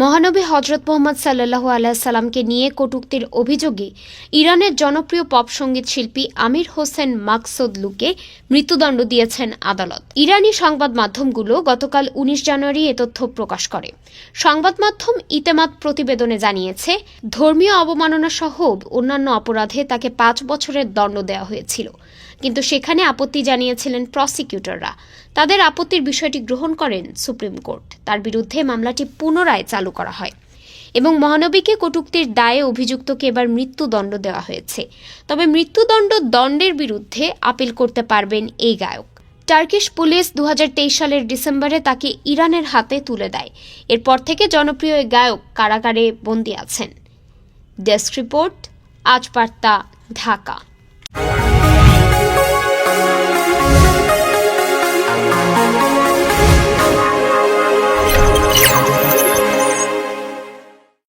মহানবী হযরত মুহাম্মদ সাল্লাল্লাহু আলাইহি সাল্লামকে নিয়ে কটূক্তির অভিযোগে ইরানের জনপ্রিয় পপ সঙ্গীত শিল্পী আমির হোসেন মাকসুদলুকে মৃত্যুদণ্ড দিয়েছেন আদালত। ইরানি সংবাদ মাধ্যমগুলো গতকাল ১৯ জানুয়ারি এ তথ্য প্রকাশ করে। সংবাদ মাধ্যম ইতেমাদ প্রতিবেদনে জানিয়েছে, ধর্মীয় অবমাননা সহ অন্যান্য অপরাধে তাকে ৫ বছরের দণ্ড দেওয়া হয়েছিল, কিন্তু সেখানে আপত্তি জানিয়েছিলেন প্রসিকিউটররা। তাদের আপত্তির বিষয়টি গ্রহণ করেন সুপ্রিম কোর্ট। তার বিরুদ্ধে মামলাটি পুনরায় চালু করা হয় এবং মহানবীকে কটূক্তির দায়ে অভিযুক্তকে এবার মৃত্যুদণ্ড দেওয়া হয়েছে। তবে দণ্ডের বিরুদ্ধে আপিল করতে পারবেন এই গায়ক। টার্কিশ পুলিশ ২০২৩ সালের ডিসেম্বরে তাকে ইরানের হাতে তুলে দেয়। এরপর থেকে জনপ্রিয় এই গায়ক কারাগারে বন্দী আছেন। ডেস্ক রিপোর্ট, আজ বার্তা, ঢাকা।